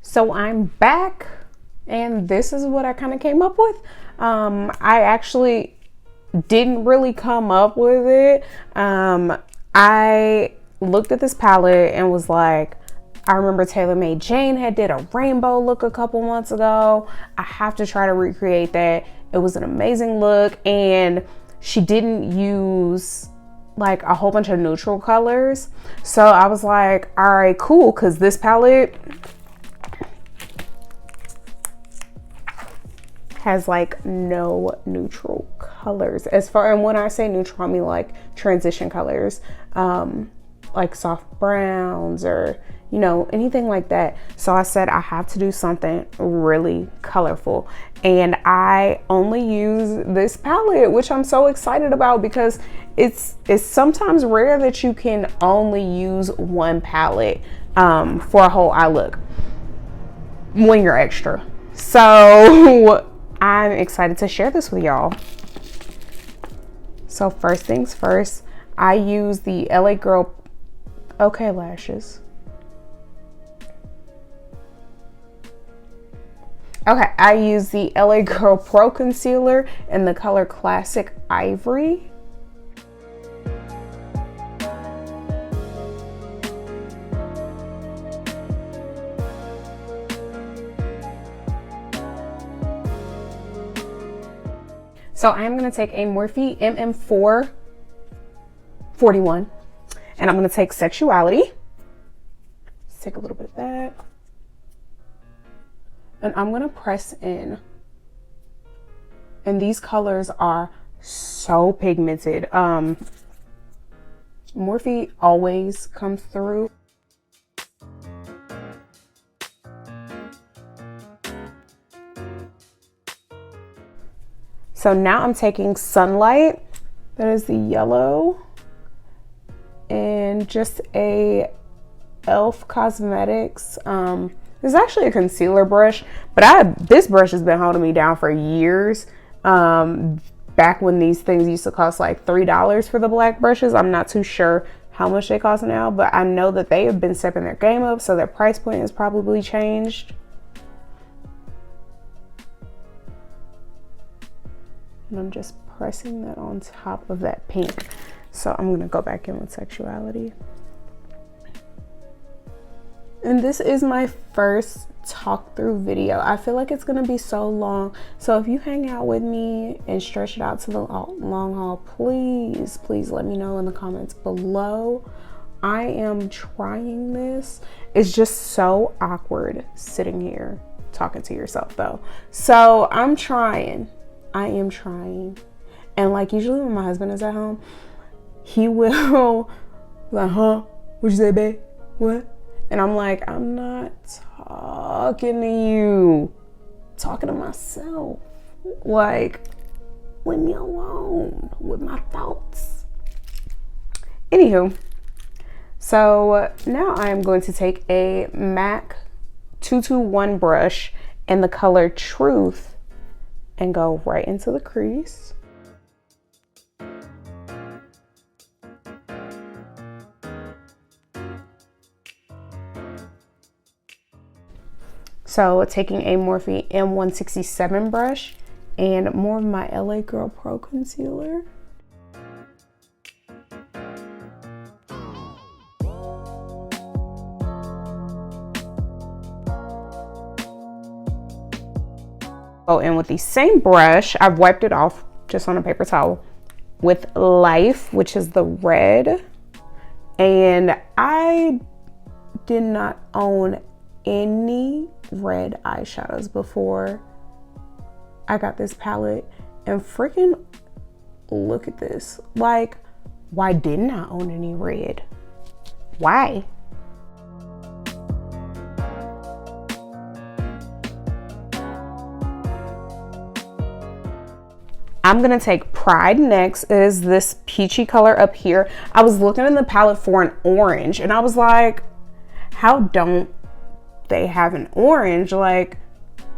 So I'm back, and this is what I kind of came up with. I actually didn't really come up with it. I looked at this palette and was like, I remember TaylorMade Jane had did a rainbow look a couple months ago. I have to try to recreate that. It was an amazing look, and she didn't use like a whole bunch of neutral colors. So I was like, all right, cool, because this palette has like no neutral colors. As far, and when I say neutral, I mean like transition colors, like soft browns or, you know, anything like that. So I said I have to do something really colorful, and I only use this palette, which I'm so excited about because it's sometimes rare that you can only use one palette for a whole eye look when you're extra. So I'm excited to share this with y'all. So first things first, I use the LA Girl OK lashes. Okay, I use the LA Girl Pro Concealer in the color Classic Ivory. So I'm going to take a Morphe MM4 41, and I'm going to take Sexuality. Let's take a little bit of that. And I'm going to press in. And these colors are so pigmented. Morphe always comes through. So now I'm taking Sunlight, that is the yellow, and just a e.l.f. Cosmetics. This is actually a concealer brush, but this brush has been holding me down for years. Back when these things used to cost like $3 for the black brushes. I'm not too sure how much they cost now, but I know that they have been stepping their game up, so their price point has probably changed. And I'm just pressing that on top of that pink. So I'm gonna go back in with Sexuality. And this is my first talk through video. I feel like it's gonna be so long. So if you hang out with me and stretch it out to the long haul, please let me know in the comments below. I am trying this. It's just so awkward sitting here talking to yourself though. So I'm trying. I am trying. And like usually when my husband is at home, he will like, huh? What'd you say, babe? What? And I'm like, I'm not talking to you. I'm talking to myself. Like, leave me alone with my thoughts. Anywho, so now I'm going to take a MAC 221 brush in the color Truth and go right into the crease. So taking a Morphe M167 brush and more of my LA Girl Pro Concealer. Oh, and with the same brush, I've wiped it off just on a paper towel with Life, which is the red. And I did not own any red eyeshadows before I got this palette, and freaking look at this. Like, why didn't I own any red? Why? I'm gonna take Pride next. It is this peachy color up here. I was looking in the palette for an orange and I was like, how don't they have an orange. Like,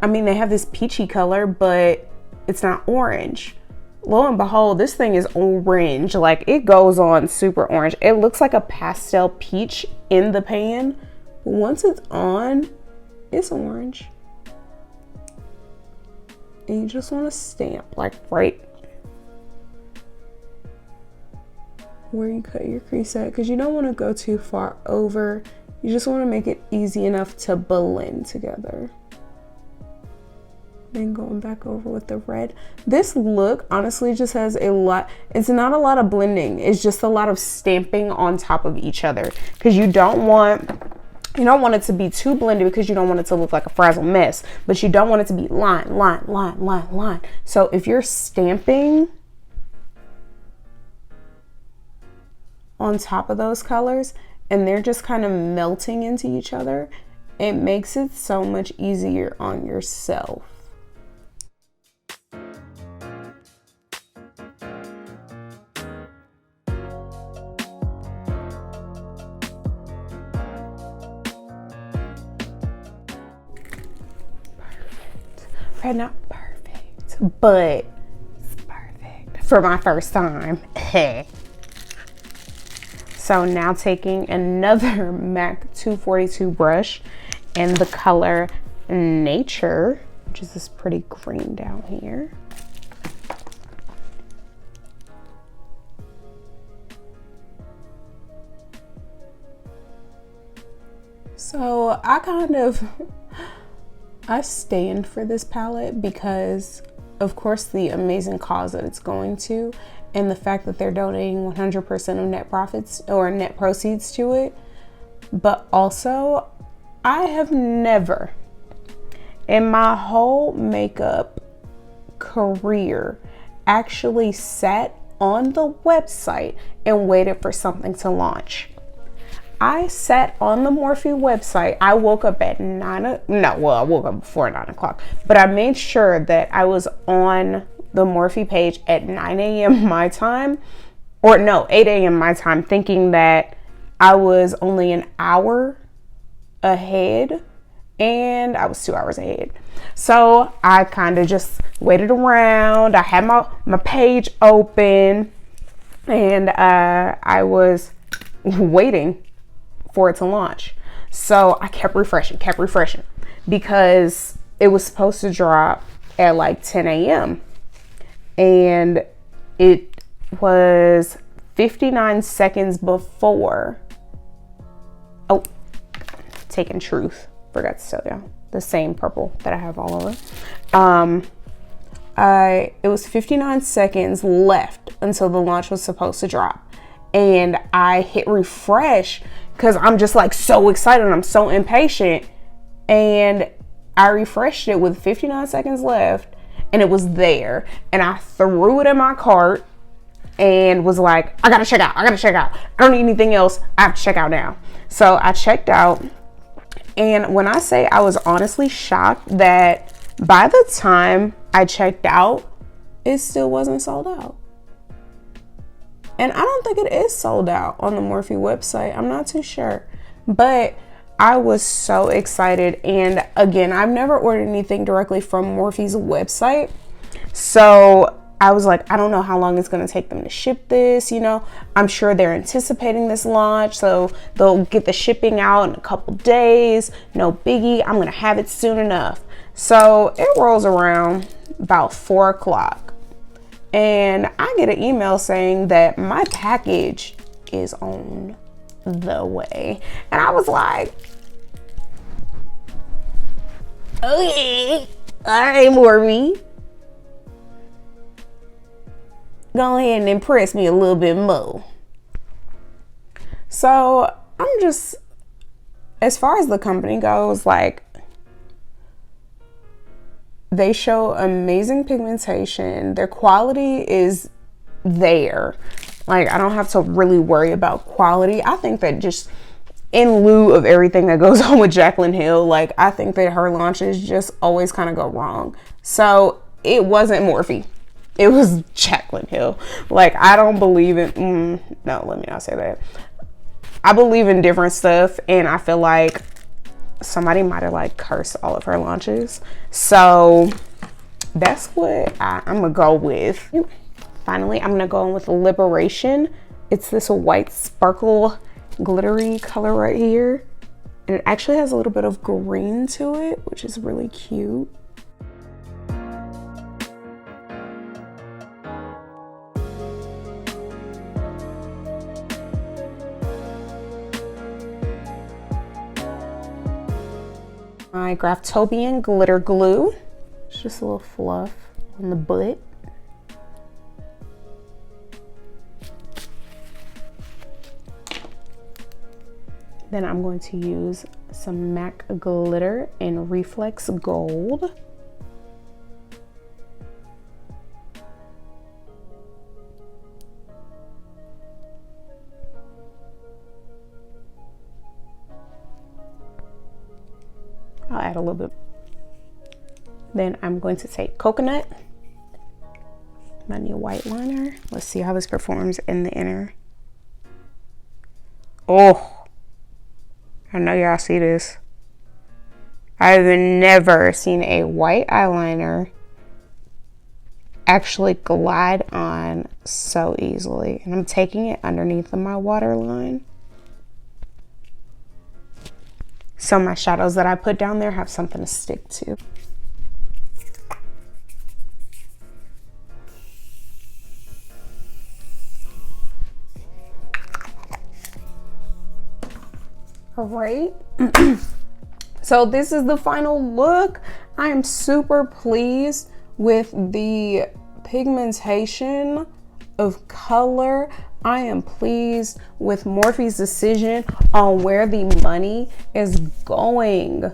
I mean, they have this peachy color, but it's not orange. Lo and behold, this thing is orange. Like, it goes on super orange. It looks like a pastel peach in the pan. But once it's on, it's orange. And you just want to stamp, like, right where you cut your crease at, because you don't want to go too far over. You just want to make it easy enough to blend together. Then going back over with the red. This look honestly just has a lot. It's not a lot of blending. It's just a lot of stamping on top of each other, because you don't want it to be too blended, because you don't want it to look like a frazzled mess, but you don't want it to be line, line, line, line, line. So if you're stamping on top of those colors and they're just kind of melting into each other, it makes it so much easier on yourself. Right, not perfect, but it's perfect for my first time. So now taking another MAC 242 brush in the color Nature, which is this pretty green down here. So I stand for this palette because, of course, the amazing cause that it's going to, and the fact that they're donating 100% of net profits or net proceeds to it. But also, I have never in my whole makeup career actually sat on the website and waited for something to launch. I sat on the Morphe website. I woke up at I woke up before 9 o'clock, but I made sure that I was on the Morphe page at 9 a.m. my time, or no, 8 a.m. my time, thinking that I was only an hour ahead, and I was 2 hours ahead. So I kind of just waited around. I had my page open, and I was waiting for it to launch. So I kept refreshing because it was supposed to drop at like 10 a.m. and it was 59 seconds before. Oh, Taking Truth, forgot to tell you, the same purple that I have all over. It was 59 seconds left until the launch was supposed to drop, and I hit refresh because I'm just like so excited. I'm so impatient. And I refreshed it with 59 seconds left, and it was there. And I threw it in my cart and was like, I gotta check out. I don't need anything else. I have to check out now. So I checked out. And when I say I was honestly shocked that by the time I checked out, it still wasn't sold out. And I don't think it is sold out on the Morphe website. I'm not too sure. But I was so excited. And again, I've never ordered anything directly from Morphe's website. So I was like, I don't know how long it's going to take them to ship this. You know, I'm sure they're anticipating this launch, so they'll get the shipping out in a couple days. No biggie. I'm going to have it soon enough. So it rolls around about 4 o'clock. And I get an email saying that my package is on the way. And I was like, okay, all right, Morphe, go ahead and impress me a little bit more. So I'm just, as far as the company goes, like, they show amazing pigmentation. Their quality is there. Like, I don't have to really worry about quality. I think that just in lieu of everything that goes on with Jaclyn Hill, like, I think that her launches just always kind of go wrong. So it wasn't Morphe. It was Jaclyn Hill. Like, I don't believe in, no, let me not say that. I believe in different stuff, and I feel like somebody might have like cursed all of her launches. So that's what I'm gonna go with. Finally, I'm gonna go in with Liberation. It's this white sparkle glittery color right here. And it actually has a little bit of green to it, which is really cute. My Graftobian glitter glue. It's just a little fluff on the butt. Then I'm going to use some MAC glitter in Reflex Gold. I'll add a little bit. Then I'm going to take Coconut, my new white liner. Let's see how this performs in the inner. Oh, I know y'all see this. I've never seen a white eyeliner actually glide on so easily. And I'm taking it underneath of my waterline. So my shadows that I put down there have something to stick to. All right. So this is the final look. I am super pleased with the pigmentation of color. I am pleased with Morphe's decision on where the money is going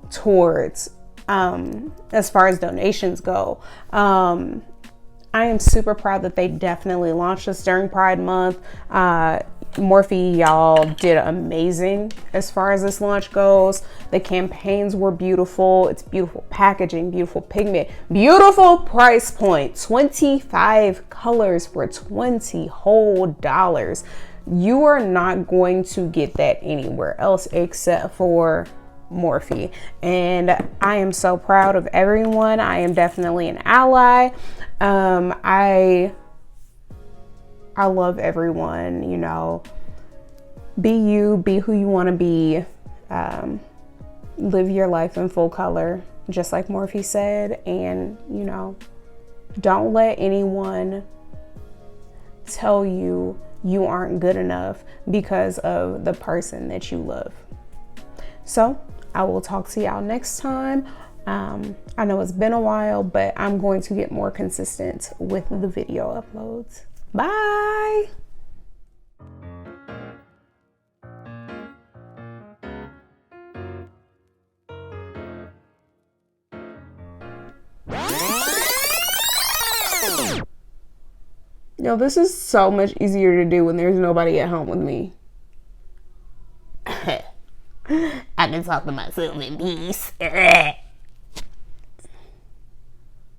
towards as far as donations go. I am super proud that they definitely launched this during Pride Month. Morphe, y'all did amazing as far as this launch goes. The campaigns were beautiful. It's beautiful packaging, beautiful pigment, beautiful price point. 25 colors for $20 whole. You are not going to get that anywhere else except for Morphe. And I am so proud of everyone. I am definitely an ally. I love everyone, you know. Be you, be who you want to be. Live your life in full color, just like Morphe said. And, you know, don't let anyone tell you you aren't good enough because of the person that you love. So I will talk to y'all next time. I know it's been a while, but I'm going to get more consistent with the video uploads. Bye. Yo, this is so much easier to do when there's nobody at home with me. I can talk to myself in peace.